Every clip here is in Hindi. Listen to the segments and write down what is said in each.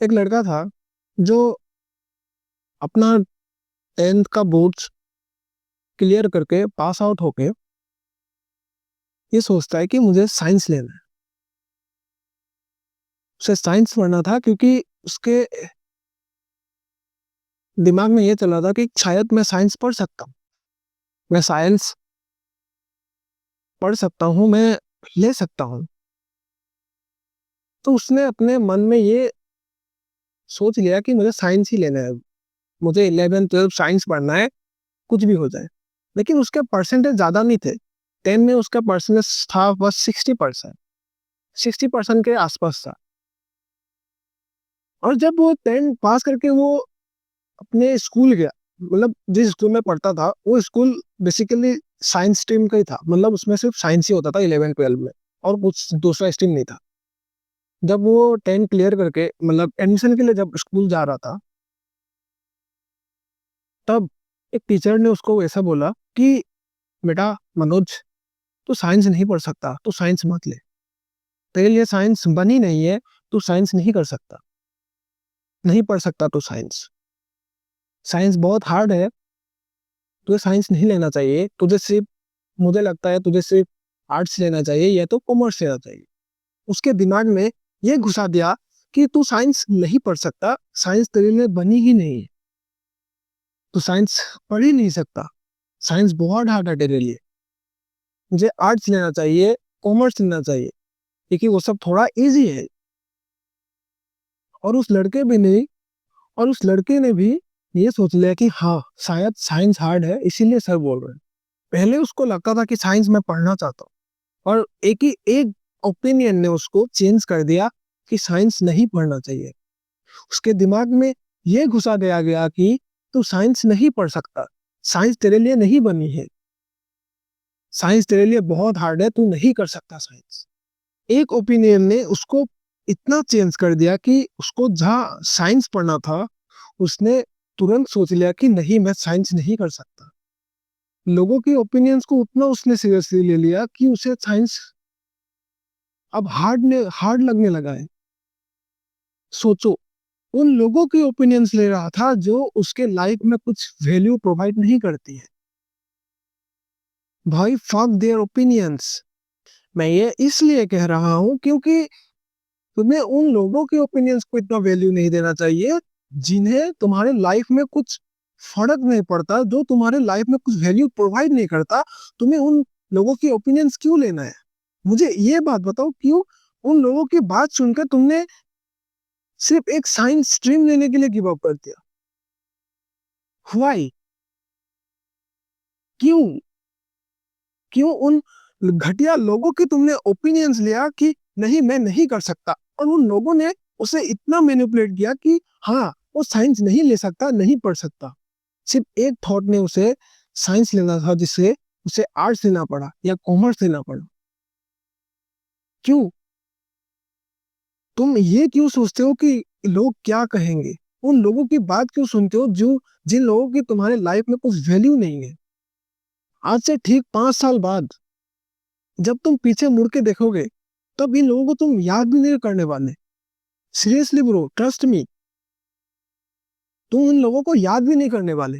एक लड़का था जो अपना 10th का बोर्ड्स क्लियर करके पास आउट होके ये सोचता है कि मुझे साइंस लेना है। उसे साइंस पढ़ना था क्योंकि उसके दिमाग में ये चला था कि शायद मैं साइंस पढ़ सकता हूँ, मैं साइंस पढ़ सकता हूँ, मैं ले सकता हूँ। तो उसने अपने मन में ये सोच लिया कि मुझे साइंस ही लेना है, मुझे 11th 12th साइंस पढ़ना है, कुछ भी हो जाए। लेकिन उसके परसेंटेज ज़्यादा नहीं थे। 10 में उसका परसेंटेज था बस 60%, 60% के आसपास था। और जब वो 10 पास करके वो अपने स्कूल गया, मतलब जिस स्कूल में पढ़ता था वो स्कूल बेसिकली साइंस स्ट्रीम का ही था, मतलब उसमें सिर्फ साइंस ही होता था 11 12 में, और कुछ दूसरा स्ट्रीम नहीं था। जब वो 10 क्लियर करके मतलब एडमिशन के लिए जब स्कूल जा रहा था, तब एक टीचर ने उसको ऐसा बोला कि बेटा मनोज, तू साइंस नहीं पढ़ सकता, तू साइंस मत ले, तेरे लिए साइंस बनी नहीं है, तू साइंस नहीं कर सकता, नहीं पढ़ सकता तू साइंस, साइंस बहुत हार्ड है, तुझे साइंस नहीं लेना चाहिए, तुझे सिर्फ, मुझे लगता है तुझे सिर्फ आर्ट्स लेना चाहिए या तो कॉमर्स लेना चाहिए। उसके दिमाग में ये घुसा दिया कि तू साइंस नहीं पढ़ सकता, साइंस तेरे लिए बनी ही नहीं है, तू साइंस पढ़ ही नहीं सकता, साइंस बहुत हार्ड है तेरे लिए, मुझे आर्ट्स लेना चाहिए, कॉमर्स लेना चाहिए, क्योंकि वो सब थोड़ा इजी है। और उस लड़के भी नहीं, और उस लड़के ने भी ये सोच लिया कि हाँ शायद साइंस हार्ड है इसीलिए सर बोल रहे हैं। पहले उसको लगता था कि साइंस मैं पढ़ना चाहता हूँ, और एक ओपिनियन ने उसको चेंज कर दिया कि साइंस नहीं पढ़ना चाहिए। उसके दिमाग में ये घुसा दिया गया कि तू साइंस नहीं पढ़ सकता, साइंस तेरे लिए नहीं बनी है, साइंस तेरे लिए बहुत हार्ड है, तू नहीं कर सकता साइंस। एक ओपिनियन ने उसको इतना चेंज कर दिया कि उसको जहाँ साइंस पढ़ना था उसने तुरंत सोच लिया कि नहीं मैं साइंस नहीं कर सकता। लोगों की ओपिनियंस को उतना उसने सीरियसली ले लिया कि उसे साइंस अब हार्ड लगने लगा है। सोचो, उन लोगों की ओपिनियंस ले रहा था जो उसके लाइफ में कुछ वैल्यू प्रोवाइड नहीं करती है। भाई फक देयर ओपिनियंस। मैं ये इसलिए कह रहा हूं क्योंकि तुम्हें उन लोगों के ओपिनियंस को इतना वैल्यू नहीं देना चाहिए जिन्हें तुम्हारे लाइफ में कुछ फर्क नहीं पड़ता, जो तुम्हारे लाइफ में कुछ वैल्यू प्रोवाइड नहीं करता। तुम्हें उन लोगों की ओपिनियंस क्यों लेना है? मुझे ये बात बताओ, क्यों उन लोगों की बात सुनकर तुमने सिर्फ एक साइंस स्ट्रीम लेने के लिए गिव अप कर दिया? व्हाई? क्यों? क्यों उन घटिया लोगों की तुमने ओपिनियंस लिया कि नहीं मैं नहीं कर सकता, और उन लोगों ने उसे इतना मैनिपुलेट किया कि हाँ वो साइंस नहीं ले सकता, नहीं पढ़ सकता। सिर्फ एक थॉट ने उसे साइंस लेना था जिससे उसे आर्ट्स लेना पड़ा या कॉमर्स लेना पड़ा। क्यों? तुम ये क्यों सोचते हो कि लोग क्या कहेंगे? उन लोगों की बात क्यों सुनते हो जो जिन लोगों की तुम्हारे लाइफ में कुछ वैल्यू नहीं है? आज से ठीक 5 साल बाद जब तुम पीछे मुड़ के देखोगे, तब इन लोगों को तुम याद भी नहीं करने वाले। सीरियसली ब्रो, ट्रस्ट मी, तुम इन लोगों को याद भी नहीं करने वाले।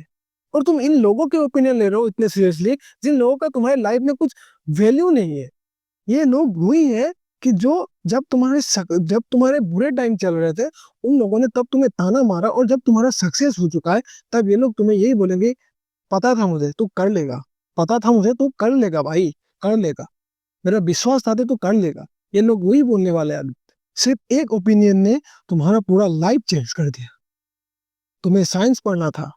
और तुम इन लोगों के ओपिनियन ले रहे हो इतने सीरियसली जिन लोगों का तुम्हारे लाइफ में कुछ वैल्यू नहीं है। ये लोग वही है कि जो जब तुम्हारे बुरे टाइम चल रहे थे, उन लोगों ने तब तुम्हें ताना मारा, और जब तुम्हारा सक्सेस हो चुका है तब ये लोग तुम्हें यही बोलेंगे, पता था मुझे तू कर लेगा, पता था मुझे तू कर लेगा भाई, कर लेगा, मेरा विश्वास था तू कर लेगा। ये लोग वही बोलने वाले हैं। सिर्फ एक ओपिनियन ने तुम्हारा पूरा लाइफ चेंज कर दिया। तुम्हें साइंस पढ़ना था,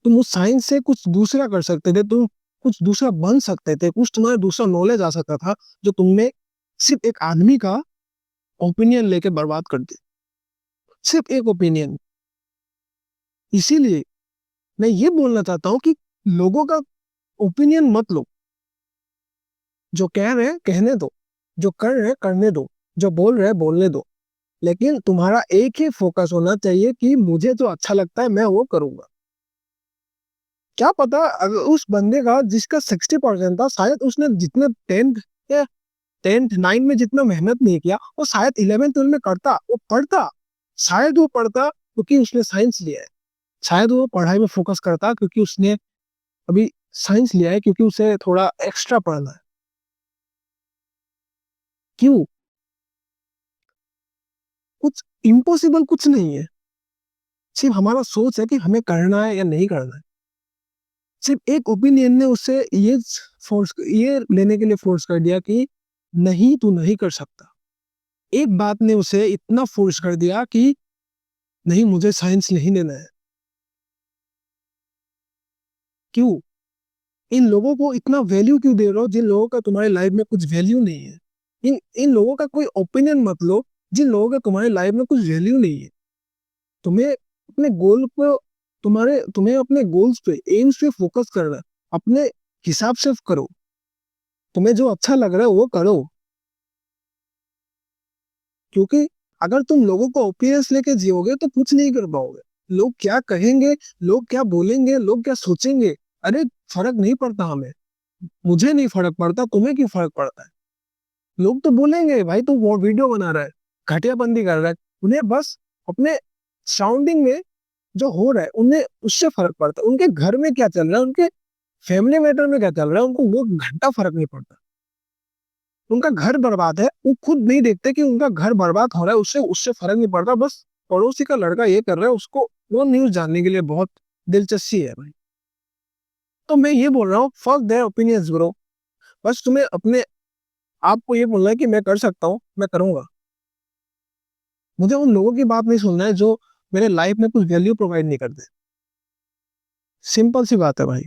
तुम उस साइंस से कुछ दूसरा कर सकते थे, तुम कुछ दूसरा बन सकते थे, कुछ तुम्हारा दूसरा नॉलेज आ सकता था, जो तुमने सिर्फ एक आदमी का ओपिनियन लेके बर्बाद कर दिया। सिर्फ एक ओपिनियन। इसीलिए मैं ये बोलना चाहता हूँ कि लोगों का ओपिनियन मत लो। जो कह रहे हैं कहने दो, जो कर रहे हैं करने दो, जो बोल रहे हैं बोलने दो, लेकिन तुम्हारा एक ही फोकस होना चाहिए कि मुझे जो अच्छा लगता है मैं वो करूंगा। क्या पता अगर उस बंदे का जिसका 60% था, शायद उसने जितना 10th या 10th 9 में जितना मेहनत नहीं किया वो शायद 11th 12 में करता, वो पढ़ता, शायद वो पढ़ता क्योंकि उसने साइंस लिया है, शायद वो पढ़ाई में फोकस करता क्योंकि उसने अभी साइंस लिया है, क्योंकि उसे थोड़ा एक्स्ट्रा पढ़ना है। क्यों? कुछ इम्पॉसिबल कुछ नहीं है, सिर्फ हमारा सोच है कि हमें करना है या नहीं करना है। सिर्फ एक ओपिनियन ने उसे ये लेने के लिए फोर्स कर दिया कि नहीं, तू नहीं कर सकता। एक बात ने उसे इतना फोर्स कर दिया कि नहीं, मुझे साइंस नहीं लेना है। क्यों? इन लोगों को इतना वैल्यू क्यों दे रहे हो, जिन लोगों का तुम्हारी लाइफ में कुछ वैल्यू नहीं है? इन इन लोगों का कोई ओपिनियन मत लो, जिन लोगों का तुम्हारी लाइफ में कुछ वैल्यू नहीं है। तुम्हें अपने गोल पे तुम्हें अपने गोल्स पे, एम्स पे फोकस करना है। अपने हिसाब से करो, तुम्हें जो अच्छा लग रहा है वो करो। क्योंकि अगर तुम लोगों को ओपिनियंस लेके जियोगे तो कुछ नहीं कर पाओगे। लोग क्या कहेंगे, लोग क्या बोलेंगे, लोग क्या सोचेंगे, अरे फर्क नहीं पड़ता हमें। मुझे नहीं फर्क पड़ता, तुम्हें क्यों फर्क पड़ता है? लोग तो बोलेंगे भाई तू वो वीडियो बना रहा है, घटियाबंदी कर रहा है। उन्हें बस अपने सराउंडिंग में जो हो रहा है उन्हें उससे फर्क पड़ता है। उनके घर में क्या चल रहा है, उनके फैमिली मैटर में क्या चल रहा है, उनको वो घंटा फर्क नहीं पड़ता। उनका घर बर्बाद है, वो खुद नहीं देखते कि उनका घर बर्बाद हो रहा है, उससे उससे फर्क नहीं पड़ता। बस पड़ोसी का लड़का ये कर रहा है, उसको वो न्यूज जानने के लिए बहुत दिलचस्पी है भाई। तो मैं ये बोल रहा हूँ, फक देयर ओपिनियंस ब्रो। बस तुम्हें अपने आपको ये बोलना है कि मैं कर सकता हूँ, मैं करूंगा। मुझे उन लोगों की बात नहीं सुनना है जो मेरे लाइफ में कुछ वैल्यू प्रोवाइड नहीं करते। सिंपल सी बात है भाई।